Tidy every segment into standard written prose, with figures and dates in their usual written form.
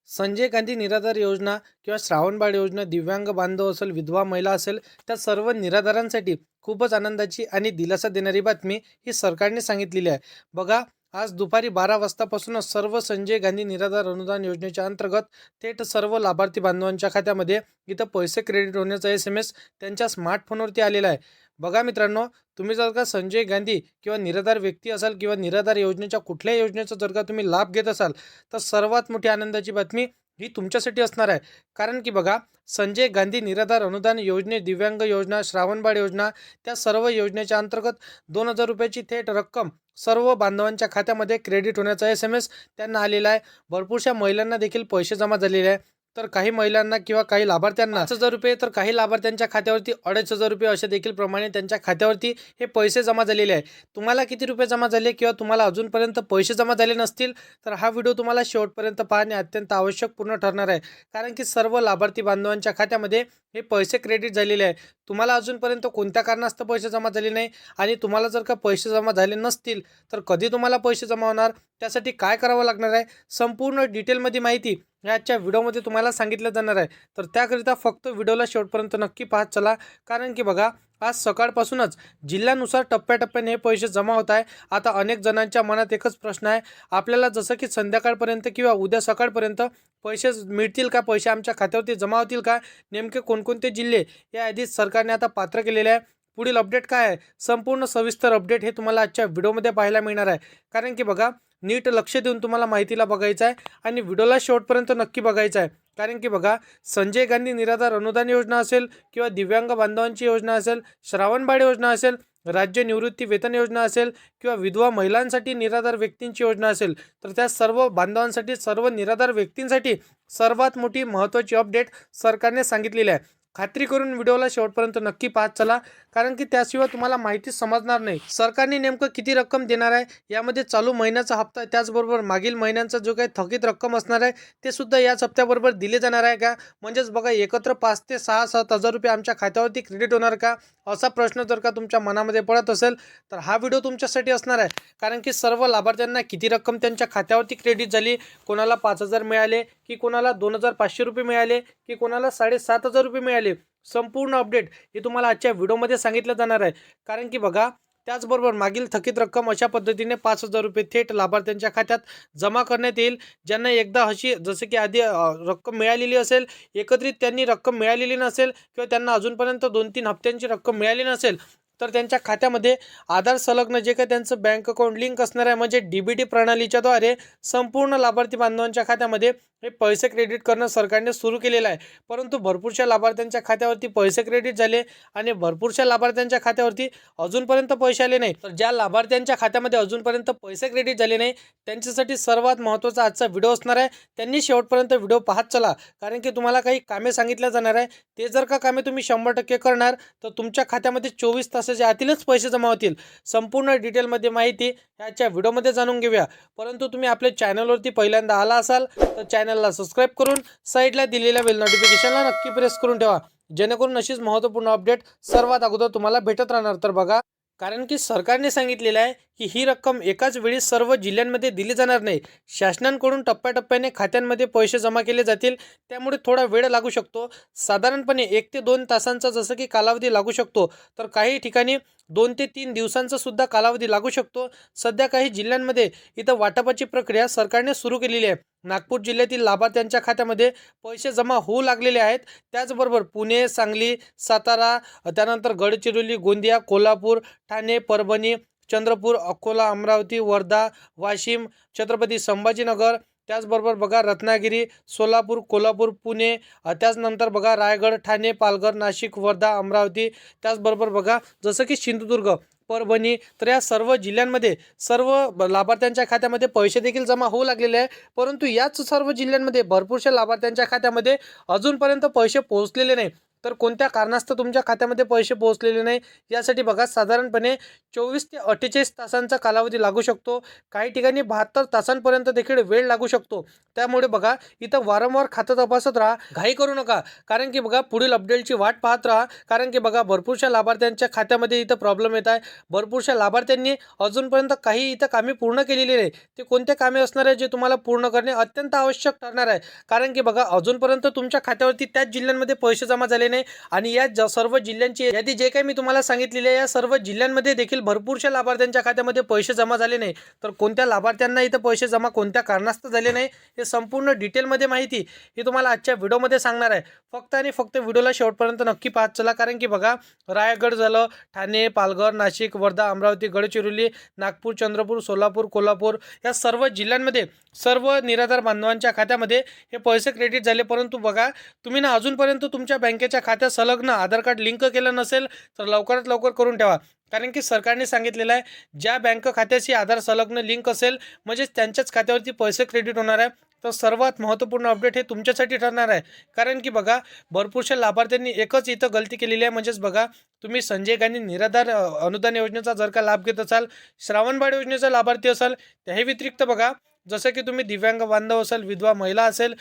संजय गांधी निराधार योजना किंवा श्रावणबाळ योजना दिव्यांग बांधव असेल, विधवा महिला असेल, त्या सर्व निराधारांसाठी खूपच आनंदाची आणि दिलासा देणारी बातमी ही सरकारने सांगितलेली आहे. बघा, आज दुपारी 12 वाजतापासूनच सर्व संजय गांधी निराधार अनुदान योजनेच्या अंतर्गत थेट सर्व लाभार्थी बांधवांच्या खात्यामध्ये इथं पैसे क्रेडिट होण्याचा SMS त्यांच्या स्मार्टफोनवरती आलेला आहे. बघा मित्रांनो, तुम्ही जर का संजय गांधी किंवा निराधार व्यक्ती असाल किंवा निराधार योजनेच्या कुठल्याही योजनेचा जर का तुम्ही लाभ घेत असाल, तर सर्वात मोठी आनंदाची बातमी ही तुमच्यासाठी असणार आहे. कारण की बघा, संजय गांधी निराधार अनुदान योजने, दिव्यांग योजना, श्रावणबाळ योजना, त्या सर्व योजनेच्या अंतर्गत 2,000 रुपयाची थेट रक्कम सर्व बांधवांच्या खात्यामध्ये क्रेडिट होण्याचा SMS त्यांना आलेला आहे. भरपूरशा महिलांना देखील पैसे जमा झालेले आहे. तर काही महिलांना किंवा काही लाभार्थ्यांना 5,000 रुपये, तर काही लाभार्थ्यांच्या खात्यावरती 2,500 रुपये अशा देखील प्रमाणे त्यांच्या खात्यावरती हे पैसे जमा झालेले आहे. तुम्हाला किती रुपये जमा झाले किंवा तुम्हाला अजूनपर्यंत पैसे जमा झाले नसतील, तर हा व्हिडिओ तुम्हाला शेवटपर्यंत पाहणे अत्यंत आवश्यक पूर्ण ठरणार आहे. कारण की सर्व लाभार्थी बांधवांच्या खात्यामध्ये हे पैसे क्रेडिट झालेले आहे. तुम्हाला अजूनपर्यंत कोणत्या कारणास्तव पैसे जमा झाले नाही आणि तुम्हाला जर का पैसे जमा झाले नसतील, तर कधी तुम्हाला पैसे जमा होणार, त्यासाठी काय करावं लागणार आहे, संपूर्ण डिटेलमध्ये माहिती आजच्या व्हिडिओमध्ये तुम्हाला सांगितलं जाणार आहे. तर त्याकरिता फक्त व्हिडिओला शेवटपर्यंत नक्की पाहत चला. कारण की बघा, आज सकाळपासूनच जिल्ह्यानुसार टप्प्याटप्प्याने हे पैसे जमा होत आहे. आता अनेक जणांच्या मनात एकच प्रश्न आहे, आपल्याला जसं की संध्याकाळपर्यंत किंवा उद्या सकाळपर्यंत पैसे मिळतील का, पैसे आमच्या खात्यावरती जमा होतील का, नेमके कोणकोणते जिल्हे या आधीच सरकारने आता पात्र केलेले आहे, पुढील अपडेट काय आहे, संपूर्ण सविस्तर अपडेट हे तुम्हाला आजच्या व्हिडिओमध्ये पाहायला मिळणार आहे. कारण की बघा, नीट लक्ष देऊन तुम्हाला माहितीला बघायचं आहे आणि व्हिडिओला शेवटपर्यंत नक्की बघायचं आहे. कारण की बघा, संजय गांधी निराधार अनुदान योजना असेल किंवा दिव्यांग बांधवांची योजना असेल, श्रावणबाळ योजना असेल, राज्य निवृत्ती वेतन योजना असेल किंवा विधवा महिलांसाठी निराधार व्यक्तींची योजना असेल, तर त्या सर्व बांधवांसाठी, सर्व निराधार व्यक्तींसाठी सर्वात मोठी महत्त्वाची अपडेट सरकारने सांगितलेली आहे. खात्री करून व्हिडिओला शेवटपर्यंत नक्की पाहत चला. कारण की त्याशिवाय तुम्हाला माहिती समजणार नाही. सरकारने नेमकं किती रक्कम देणार आहे, यामध्ये चालू महिन्याचा हप्ता, त्याचबरोबर मागील महिन्यांचा जो काही थकीत रक्कम असणार आहे ते सुद्धा याच हप्त्याबरोबर दिले जाणार आहे का, म्हणजेच बघा, एकत्र 5 ते 6-7 हजार रुपये आमच्या खात्यावरती क्रेडिट होणार का, असा प्रश्न जर का तुमच्या मनामध्ये पडत असेल, तर हा व्हिडिओ तुमच्यासाठी असणार आहे. कारण की सर्व लाभार्थ्यांना किती रक्कम त्यांच्या खात्यावरती क्रेडिट झाली, कोणाला 5,000 मिळाले की कोणाला 2,500 रुपये मिळाले की कोणाला 7,500 रुपये मिळाले, संपूर्ण अपडेट हे तुम्हाला आजच्या व्हिडिओमध्ये सांगितलं जाणार आहे. कारण की बघा, त्याचबरोबर मागील थकीत रक्कम अशा पद्धतीने 5,000 रुपये थेट लाभार्थ्यांच्या खात्यात जमा करण्यात येईल. ज्यांना एकदा अशी जसे की आधी रक्कम मिळालेली असेल, एकत्रित त्यांनी रक्कम मिळालेली नसेल किंवा त्यांना अजूनपर्यंत 2-3 हप्त्यांची रक्कम मिळाली नसेल, तर त्यांच्या खात्यामध्ये आधार संलग्न जे काही त्यांचं बँक अकाउंट लिंक असणार आहे, म्हणजे DBT प्रणालीच्याद्वारे संपूर्ण लाभार्थी बांधवांच्या खात्यामध्ये हे पैसे क्रेडिट करणं सरकारने सुरू केलेलं आहे. परंतु भरपूरशा लाभार्थ्यांच्या खात्यावरती पैसे क्रेडिट झाले आणि भरपूरशा लाभार्थ्यांच्या खात्यावरती अजूनपर्यंत पैसे आले नाही. तर ज्या लाभार्थ्यांच्या खात्यामध्ये अजूनपर्यंत पैसे क्रेडिट झाले नाही, त्यांच्यासाठी सर्वात महत्त्वाचा आजचा व्हिडिओ असणार आहे. त्यांनी शेवटपर्यंत व्हिडिओ पाहत चला. कारण की तुम्हाला काही कामे सांगितल्या जाणार आहे, ते जर का कामे तुम्ही 100% करणार, तर तुमच्या खात्यामध्ये 24 तासाच्या आतीलच पैसे जमा होतील. संपूर्ण डिटेलमध्ये माहिती ह्याच्या व्हिडिओमध्ये जाणून घेऊया. परंतु तुम्ही आपल्या चॅनलवरती पहिल्यांदा आला असाल, तर चॅनलला सबस्क्राईब करून साईडला दिलेल्या बेल नोटिफिकेशनला नक्की प्रेस करून ठेवा, जेणेकरून अशीच महत्त्वपूर्ण अपडेट सर्वात अगोदर तुम्हाला भेटत राहणार. तर बघा, कारण की सरकारने सांगितलेलं आहे की ही रक्कम एकाच वेळी सर्व जिल्ह्यांमध्ये दिली जाणार नाही. शासनाकडून टप्प्याटप्प्याने खात्यांमध्ये पैसे जमा केले जातील, त्यामुळे थोडा वेळ लागू शकतो. साधारणपणे 1 ते 2 तासांचा जसं की कालावधी लागू शकतो, तर काही ठिकाणी 2 ते 3 दिवसांचा सुद्धा कालावधी लागू शकतो. सध्या काही जिल्ह्यांमध्ये इथं वाटपाची प्रक्रिया सरकारने सुरू केलेली आहे. नागपूर जिल्ह्यातील लाभार्थ्यांच्या खात्यामध्ये पैसे जमा होऊ लागलेले आहेत. त्याचबरोबर पुणे, सांगली, सातारा, त्यानंतर गडचिरोली, गोंदिया, कोल्हापूर, ठाणे, परभणी, चंद्रपूर, अकोला, अमरावती, वर्धा, वाशिम, छत्रपती संभाजीनगर, त्याचबरोबर बघा रत्नागिरी, सोलापूर, कोल्हापूर, पुणे, त्याचनंतर बघा रायगड, ठाणे, पालघर, नाशिक, वर्धा, अमरावती, त्याचबरोबर बघा जसं की सिंधुदुर्ग, परभणी, तर या सर्व जिल्ह्यांमध्ये सर्व लाभार्थ्यांच्या खात्यामध्ये पैसे देखील जमा होऊ लागलेले आहे. परंतु याच सर्व जिल्ह्यांमध्ये भरपूरशा लाभार्थ्यांच्या खात्यामध्ये अजूनपर्यंत पैसे पोहोचलेले नाही. तर कोणत्या कारणास्तव तुमच्या खात्यामध्ये पैसे पोहोचलेले नाही यासाठी बघा साधारणपणे 24 ते 48 तासांचा कालावधी लागू शकतो. काही ठिकाणी 72 तासांपर्यंत देखील वेळ लागू शकतो. त्यामुळे बघा इथं वारंवार खातं तपासत राहा, घाई करू नका. कारण की बघा पुढील अपडेटची वाट पाहत राहा. कारण की बघा भरपूरशा लाभार्थ्यांच्या खात्यामध्ये इथं प्रॉब्लेम येत आहे. भरपूरशा लाभार्थ्यांनी अजूनपर्यंत काही इथं कामे पूर्ण केलेली नाही. ते कोणते कामे असणार आहे जे तुम्हाला पूर्ण करणे अत्यंत आवश्यक ठरणार आहे. कारण की बघा अजूनपर्यंत तुमच्या खात्यावरती त्याच जिल्ह्यांमध्ये पैसे जमा झाले नाही आणि या सर्व जिल्ह्यांची यादी जे काही मी तुम्हाला सांगितलेली आहे या सर्व जिल्ह्यांमध्ये देखील भरपूरशा लाभार्थ्यांच्या खात्यामध्ये पैसे जमा झाले नाही. तर कोणत्या लाभार्थ्यांना इथं पैसे जमा कोणत्या कारणास्तव झाले नाही हे संपूर्ण डिटेलमध्ये माहिती ही तुम्हाला आजच्या व्हिडिओमध्ये सांगणार आहे. फक्त आणि फक्त व्हिडिओला शेवटपर्यंत नक्की पाहत चला. कारण की बघा रायगड झालं, ठाणे, पालघर, नाशिक, वर्धा, अमरावती, गडचिरोली, नागपूर, चंद्रपूर, सोलापूर, कोल्हापूर या सर्व जिल्ह्यांमध्ये सर्व निराधार बांधवांच्या खात्यामध्ये हे पैसे क्रेडिट झाले. परंतु बघा तुम्ही ना अजूनपर्यंत तुमच्या बँकेच्या खात्यात संलग्न आधार कार्ड लिंक केलं नसेल तर लवकरात लवकर करून ठेवा. कारण की सरकारने सांगितलेलं आहे ज्या बँक खात्याशी आधार संलग्न लिंक असेल म्हणजेच त्यांच्याच खात्यावरती पैसे क्रेडिट होणार आहे. तर सर्वात महत्त्वपूर्ण अपडेट हे तुमच्यासाठी ठरणार आहे. कारण की बघा भरपूरशा लाभार्थ्यांनी एकच इथं गलती केलेली आहे. म्हणजेच बघा तुम्ही संजय गांधी निराधार अनुदान योजनेचा जर का लाभ घेत असाल, श्रावणबाळ योजनेचा लाभार्थी असाल, त्याही व्यतिरिक्त बघा जसं की तुम्ही दिव्यांग बांधव असाल, विधवा महिला असेल,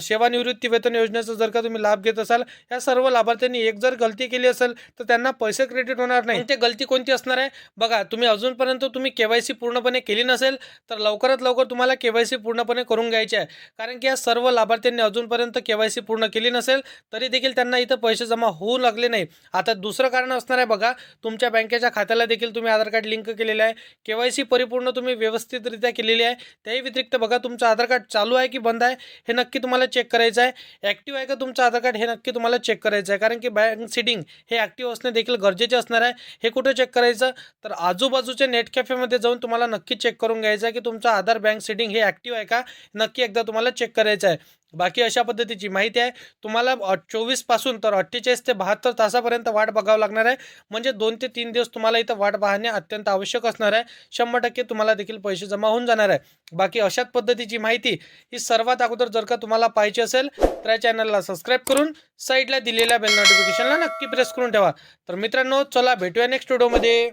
सेवानिवृत्ती वेतन योजनेचा जर का तुम्ही लाभ घेत असाल, या सर्व लाभार्थ्यांनी एक जर गलती केली असेल तर त्यांना पैसे क्रेडिट होणार नाही. ते गलती कोणती असणार आहे बघा, तुम्ही अजूनपर्यंत तुम्ही KYC पूर्णपणे केली नसेल तर लवकरात लवकर तुम्हाला KYC पूर्णपणे करून घ्यायचे आहे. कारण की या सर्व लाभार्थ्यांनी अजूनपर्यंत KYC पूर्ण केली नसेल तरी देखील त्यांना इथं पैसे जमा होऊ लागले नाही. आता दुसरं कारण असणार आहे बघा, तुमच्या बँकेच्या खात्याला देखील तुम्ही आधार कार्ड लिंक केलेले आहे, KYC परिपूर्ण तुम्ही व्यवस्थितरित्या केलेली आहे. त्याही व्यतिरिक्त बघा तुमचं आधार कार्ड चालू आहे की बंद आहे हे नक्की तुम्हाला चेक करायचं आहे. ॲक्टिव्ह आहे का तुमचं आधार कार्ड हे नक्की तुम्हाला चेक करायचं आहे. कारण की बँक सीडिंग हे ॲक्टिव्ह असणे देखील गरजेचे असणार आहे. हे कुठे चेक करायचं तर आजूबाजूच्या नेट कॅफेमध्ये जाऊन तुम्हाला नक्की चेक करून घ्यायचं आहे की तुमचं आधार बँक सीडिंग हे ॲक्टिव्ह आहे का, नक्की एकदा तुम्हाला चेक करायचं आहे. बाकी अशा पद्धतीची माहिती आहे तुम्हाला 24 पासून तर 48 ते 72 तासापर्यंत वाट बघावं लागणार आहे. म्हणजे 2 ते 3 दिवस तुम्हाला इथं वाट पाहणे अत्यंत आवश्यक असणार आहे. 100% तुम्हाला देखील पैसे जमा होऊन जाणार आहे. बाकी अशाच पद्धतीची माहिती ही सर्वात अगोदर जर का तुम्हाला पाहिजे असेल तर या चॅनलला सबस्क्राईब करून साईडला दिलेल्या बेल नोटिफिकेशनला नक्की प्रेस करून ठेवा. तर मित्रांनो चला भेटूया नेक्स्ट व्हिडिओमध्ये.